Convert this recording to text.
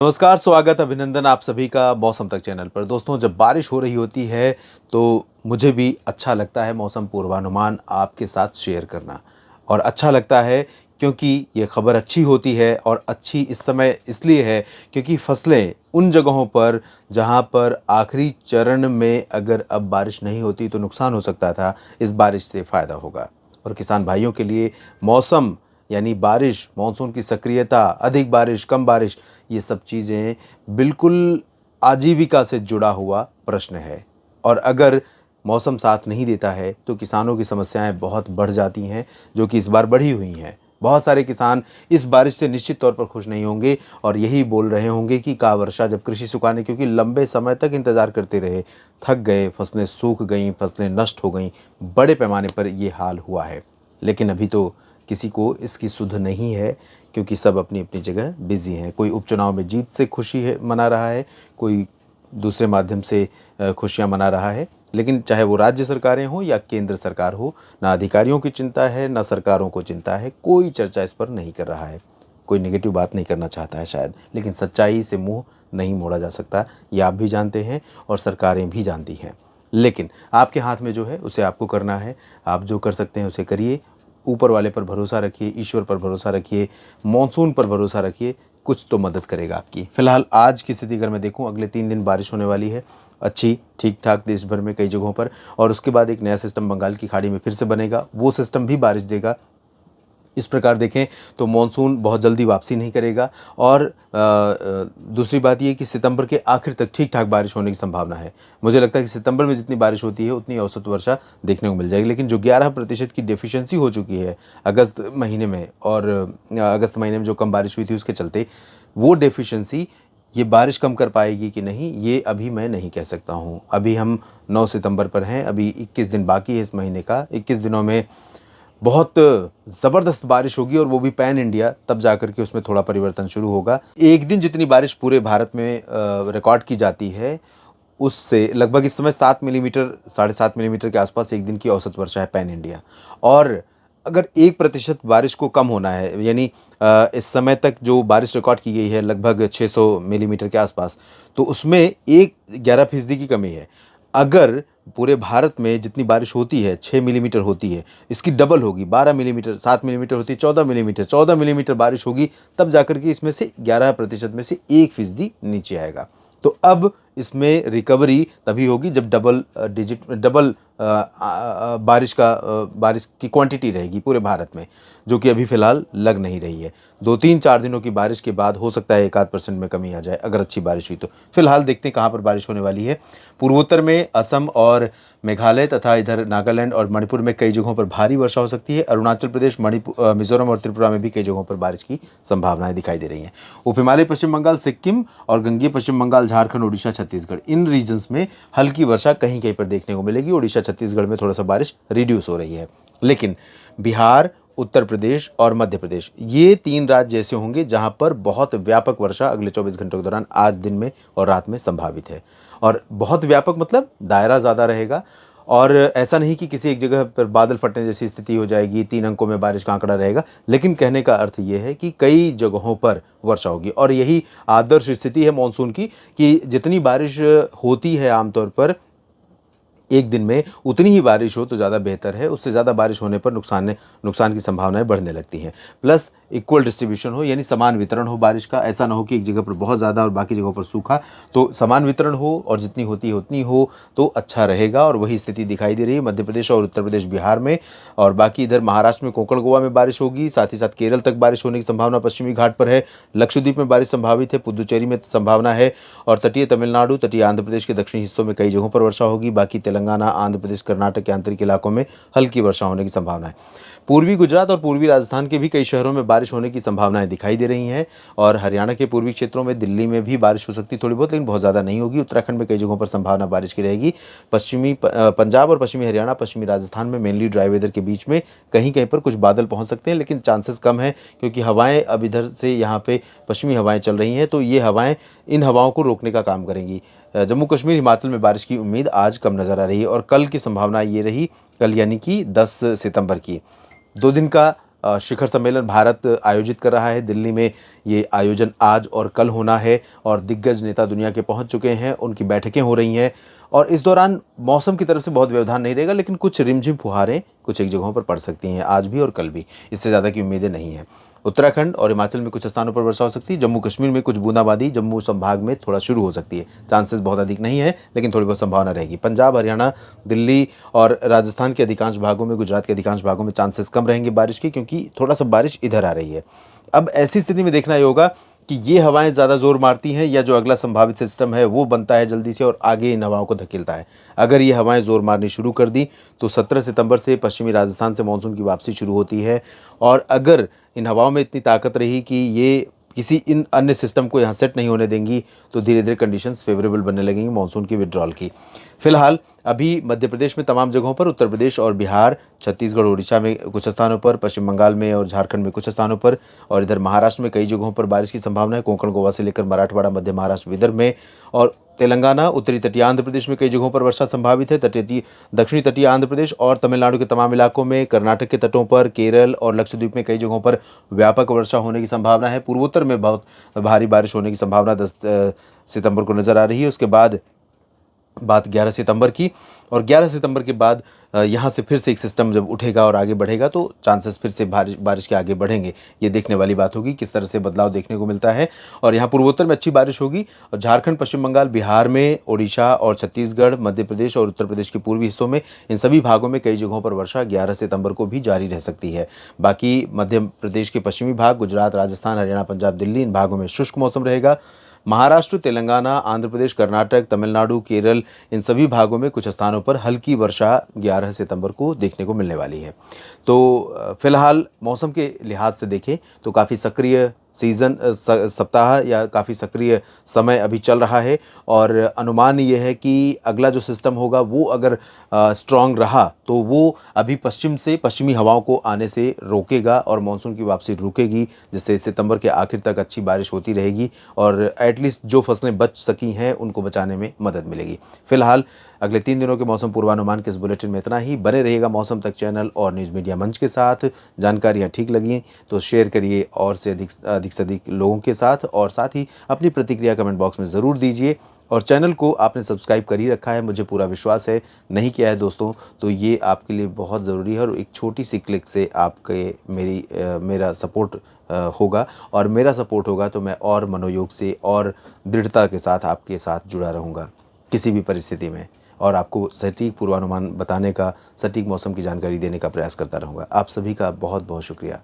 नमस्कार, स्वागत, अभिनंदन आप सभी का मौसम तक चैनल पर। दोस्तों, जब बारिश हो रही होती है तो मुझे भी अच्छा लगता है मौसम पूर्वानुमान आपके साथ शेयर करना। और अच्छा लगता है क्योंकि ये खबर अच्छी होती है, और अच्छी इस समय इसलिए है क्योंकि फसलें उन जगहों पर जहाँ पर आखिरी चरण में अगर अब बारिश नहीं होती तो नुकसान हो सकता था, इस बारिश से फ़ायदा होगा। और किसान भाइयों के लिए मौसम यानी बारिश, मानसून की सक्रियता, अधिक बारिश, कम बारिश, ये सब चीज़ें बिल्कुल आजीविका से जुड़ा हुआ प्रश्न है। और अगर मौसम साथ नहीं देता है तो किसानों की समस्याएं बहुत बढ़ जाती हैं, जो कि इस बार बढ़ी हुई हैं। बहुत सारे किसान इस बारिश से निश्चित तौर पर खुश नहीं होंगे और यही बोल रहे होंगे कि का वर्षा जब कृषि सुखाने, क्योंकि लंबे समय तक इंतज़ार करते रहे, थक गए, फसलें सूख गईं, फसलें नष्ट हो गईं, बड़े पैमाने पर ये हाल हुआ है। लेकिन अभी तो किसी को इसकी सुध नहीं है, क्योंकि सब अपनी अपनी जगह बिजी हैं। कोई उपचुनाव में जीत से खुशी है मना रहा है, कोई दूसरे माध्यम से खुशियां मना रहा है। लेकिन चाहे वो राज्य सरकारें हों या केंद्र सरकार हो, ना अधिकारियों की चिंता है, ना सरकारों को चिंता है, कोई चर्चा इस पर नहीं कर रहा है। कोई नेगेटिव बात नहीं करना चाहता है शायद, लेकिन सच्चाई से मुंह नहीं मोड़ा जा सकता, ये आप भी जानते हैं और सरकारें भी जानती हैं। लेकिन आपके हाथ में जो है उसे आपको करना है। आप जो कर सकते हैं उसे करिए। ऊपर वाले पर भरोसा रखिए, ईश्वर पर भरोसा रखिए, मॉनसून पर भरोसा रखिए, कुछ तो मदद करेगा आपकी। फिलहाल आज की स्थिति अगर मैं देखूं, अगले 3 दिन बारिश होने वाली है, अच्छी ठीक ठाक देश भर में कई जगहों पर। और उसके बाद एक नया सिस्टम बंगाल की खाड़ी में फिर से बनेगा, वो सिस्टम भी बारिश देगा। इस प्रकार देखें तो मॉनसून बहुत जल्दी वापसी नहीं करेगा। और दूसरी बात ये कि सितंबर के आखिर तक ठीक ठाक बारिश होने की संभावना है। मुझे लगता है कि सितंबर में जितनी बारिश होती है उतनी औसत वर्षा देखने को मिल जाएगी। लेकिन जो 11% की डेफिशिएंसी हो चुकी है अगस्त महीने में, और अगस्त महीने में जो कम बारिश हुई थी उसके चलते, वो डेफिशिएंसी ये बारिश कम कर पाएगी कि नहीं, ये अभी मैं नहीं कह सकता हूँ। अभी हम 9 सितंबर पर हैं, अभी 21 दिन बाकी है इस महीने का। 21 दिनों में बहुत ज़बरदस्त बारिश होगी, और वो भी पैन इंडिया, तब जाकर के उसमें थोड़ा परिवर्तन शुरू होगा। एक दिन जितनी बारिश पूरे भारत में रिकॉर्ड की जाती है, उससे लगभग इस समय 7 मिलीमीटर, 7.5 मिलीमीटर के आसपास एक दिन की औसत वर्षा है पैन इंडिया। और अगर 1% बारिश को कम होना है, यानी इस समय तक जो बारिश रिकॉर्ड की गई है लगभग 600 मिलीमीटर के आसपास, तो उसमें एक 11% की कमी है। अगर पूरे भारत में जितनी बारिश होती है 6 मिलीमीटर होती है, इसकी डबल होगी, 12 मिलीमीटर, 7 मिलीमीटर होती है 14 मिलीमीटर, 14 मिलीमीटर बारिश होगी, तब जाकर के इसमें से 11% में से 1% नीचे आएगा। तो अब इसमें रिकवरी तभी होगी जब डबल बारिश की क्वांटिटी रहेगी पूरे भारत में, जो कि अभी फ़िलहाल लग नहीं रही है। 2-3-4 दिनों की बारिश के बाद हो सकता है 1-8% में कमी आ जाए, अगर अच्छी बारिश हुई तो। फिलहाल देखते हैं कहाँ पर बारिश होने वाली है। पूर्वोत्तर में असम और मेघालय तथा इधर नागालैंड और मणिपुर में कई जगहों पर भारी वर्षा हो सकती है। अरुणाचल प्रदेश, मिज़ोरम और त्रिपुरा में भी कई जगहों पर बारिश की संभावनाएं दिखाई दे रही हैं। उप हिमालय पश्चिम बंगाल, सिक्किम और गंगेय पश्चिम बंगाल, झारखंड, उड़ीसा, छत्तीसगढ़, इन रीजन्स में हल्की वर्षा कहीं कहीं पर देखने को मिलेगी। उड़ीसा, छत्तीसगढ़ में थोड़ा सा बारिश रिड्यूस हो रही है। लेकिन बिहार, उत्तर प्रदेश और मध्य प्रदेश, ये 3 राज्य ऐसे होंगे जहां पर बहुत व्यापक वर्षा अगले 24 घंटों के दौरान, आज दिन में और रात में संभावित है। और बहुत व्यापक मतलब दायरा ज़्यादा रहेगा। और ऐसा नहीं कि किसी एक जगह पर बादल फटने जैसी स्थिति हो जाएगी, 3 अंकों में बारिश का आंकड़ा रहेगा। लेकिन कहने का अर्थ ये है कि कई जगहों पर वर्षा होगी, और यही आदर्श स्थिति है मानसून की, कि जितनी बारिश होती है आमतौर पर एक दिन में, उतनी ही बारिश हो तो ज़्यादा बेहतर है। उससे ज़्यादा बारिश होने पर नुकसान की संभावनाएं बढ़ने लगती हैं। प्लस इक्वल डिस्ट्रीब्यूशन हो, यानी समान वितरण हो बारिश का। ऐसा ना हो कि एक जगह पर बहुत ज़्यादा और बाकी जगहों पर सूखा। तो समान वितरण हो, और जितनी होती है उतनी हो तो अच्छा रहेगा। और वही स्थिति दिखाई दे रही है मध्य प्रदेश और उत्तर प्रदेश, बिहार में। और बाकी इधर महाराष्ट्र में, कोंकण, गोवा में बारिश होगी। साथ ही साथ केरल तक बारिश होने की संभावना पश्चिमी घाट पर है। लक्षद्वीप में बारिश संभावित है, पुदुचेरी में संभावना है। और तटीय तमिलनाडु, तटीय आंध्र प्रदेश के दक्षिणी हिस्सों में कई जगहों पर वर्षा होगी। बाकी तेलंगाना, आंध्र प्रदेश, कर्नाटक के आंतरिक इलाकों में हल्की वर्षा होने की संभावना है। पूर्वी गुजरात और पूर्वी राजस्थान के भी कई शहरों में बारिश होने की संभावनाएं दिखाई दे रही हैं। और हरियाणा के पूर्वी क्षेत्रों में, दिल्ली में भी बारिश हो सकती है थोड़ी बहुत, लेकिन बहुत ज़्यादा नहीं होगी। उत्तराखंड में कई जगहों पर संभावना बारिश की रहेगी। पंजाब और पश्चिमी हरियाणा, पश्चिमी राजस्थान में मेनली ड्राई वेदर के बीच में कहीं कहीं पर कुछ बादल पहुंच सकते हैं, लेकिन चांसेस कम है, क्योंकि हवाएं अब इधर से यहाँ पे पश्चिमी हवाएं चल रही हैं, तो ये हवाएं इन हवाओं को रोकने का काम करेंगी। जम्मू कश्मीर, हिमाचल में बारिश की उम्मीद आज कम नज़र आ रही है। और कल की संभावना ये रही, कल यानी कि 10 सितंबर की, 2 दिन का शिखर सम्मेलन भारत आयोजित कर रहा है। दिल्ली में ये आयोजन आज और कल होना है और दिग्गज नेता दुनिया के पहुंच चुके हैं, उनकी बैठकें हो रही हैं और इस दौरान मौसम की तरफ से बहुत व्यवधान नहीं रहेगा, लेकिन कुछ रिमझिम फुहारें कुछ एक जगहों पर पड़ सकती हैं, आज भी और कल भी। इससे ज़्यादा की उम्मीदें नहीं हैं। उत्तराखंड और हिमाचल में कुछ स्थानों पर वर्षा हो सकती है। जम्मू कश्मीर में कुछ बूंदाबांदी जम्मू संभाग में थोड़ा शुरू हो सकती है। चांसेस बहुत अधिक नहीं है, लेकिन थोड़ी बहुत संभावना रहेगी। पंजाब, हरियाणा, दिल्ली और राजस्थान के अधिकांश भागों में, गुजरात के अधिकांश भागों में चांसेस कम रहेंगे बारिश के, क्योंकि थोड़ा सा बारिश इधर आ रही है। अब ऐसी स्थिति में देखना ये होगा कि ये हवाएं ज़्यादा जोर मारती हैं या जो अगला संभावित सिस्टम है वो बनता है जल्दी से और आगे इन हवाओं को धकेलता है। अगर ये हवाएं जोर मारनी शुरू कर दी तो 17 सितंबर से पश्चिमी राजस्थान से मानसून की वापसी शुरू होती है और अगर इन हवाओं में इतनी ताकत रही कि ये किसी इन अन्य सिस्टम को यहाँ सेट नहीं होने देंगी तो धीरे धीरे कंडीशंस फेवरेबल बनने लगेंगी मानसून की विड्रॉल की। फिलहाल अभी मध्य प्रदेश में तमाम जगहों पर, उत्तर प्रदेश और बिहार, छत्तीसगढ़, उड़ीसा में कुछ स्थानों पर, पश्चिम बंगाल में और झारखंड में कुछ स्थानों पर और इधर महाराष्ट्र में कई जगहों पर बारिश की संभावना है। कोंकण, गोवा से लेकर मराठवाड़ा, मध्य महाराष्ट्र, विदर्भ में और तेलंगाना, उत्तरी तटीय आंध्र प्रदेश में कई जगहों पर वर्षा संभावित है। दक्षिणी तटीय आंध्र प्रदेश और तमिलनाडु के तमाम इलाकों में, कर्नाटक के तटों पर, केरल और लक्षद्वीप में कई जगहों पर व्यापक वर्षा होने की संभावना है। पूर्वोत्तर में बहुत भारी बारिश होने की संभावना 10 सितंबर को नजर आ रही है। उसके बाद बात 11 सितंबर की और 11 सितंबर के बाद यहाँ से फिर से एक सिस्टम जब उठेगा और आगे बढ़ेगा तो चांसेस फिर से बारिश के आगे बढ़ेंगे। ये देखने वाली बात होगी किस तरह से बदलाव देखने को मिलता है। और यहाँ पूर्वोत्तर में अच्छी बारिश होगी और झारखंड, पश्चिम बंगाल, बिहार में, ओडिशा और छत्तीसगढ़, मध्य प्रदेश और उत्तर प्रदेश के पूर्वी हिस्सों में, इन सभी भागों में कई जगहों पर वर्षा 11 सितंबर को भी जारी रह सकती है। बाकी मध्य प्रदेश के पश्चिमी भाग, गुजरात, राजस्थान, हरियाणा, पंजाब, दिल्ली, इन भागों में शुष्क मौसम रहेगा। महाराष्ट्र, तेलंगाना, आंध्र प्रदेश, कर्नाटक, तमिलनाडु, केरल, इन सभी भागों में कुछ स्थानों पर हल्की वर्षा 11 सितंबर को देखने को मिलने वाली है। तो फिलहाल मौसम के लिहाज से देखें तो काफ़ी सक्रिय सप्ताह या काफ़ी सक्रिय समय अभी चल रहा है और अनुमान ये है कि अगला जो सिस्टम होगा वो अगर स्ट्रॉन्ग रहा तो वो अभी पश्चिम से पश्चिमी हवाओं को आने से रोकेगा और मानसून की वापसी रुकेगी, जिससे सितंबर के आखिर तक अच्छी बारिश होती रहेगी और एटलीस्ट जो फसलें बच सकी हैं उनको बचाने में मदद मिलेगी। फिलहाल अगले 3 दिनों के मौसम पूर्वानुमान के इस बुलेटिन में इतना ही। बने रहिएगा मौसम तक चैनल और न्यूज़ मीडिया मंच के साथ। जानकारियाँ ठीक लगी तो शेयर करिए और से अधिक लोगों के साथ और साथ ही अपनी प्रतिक्रिया कमेंट बॉक्स में ज़रूर दीजिए। और चैनल को आपने सब्सक्राइब कर ही रखा है, मुझे पूरा विश्वास है। नहीं किया है दोस्तों तो ये आपके लिए बहुत ज़रूरी है और एक छोटी सी क्लिक से आपके मेरा सपोर्ट होगा और मेरा सपोर्ट होगा तो मैं और मनोयोग से और दृढ़ता के साथ आपके साथ जुड़ा रहूँगा किसी भी परिस्थिति में और आपको सटीक पूर्वानुमान बताने का, सटीक मौसम की जानकारी देने का प्रयास करता रहूँगा। आप सभी का बहुत बहुत शुक्रिया।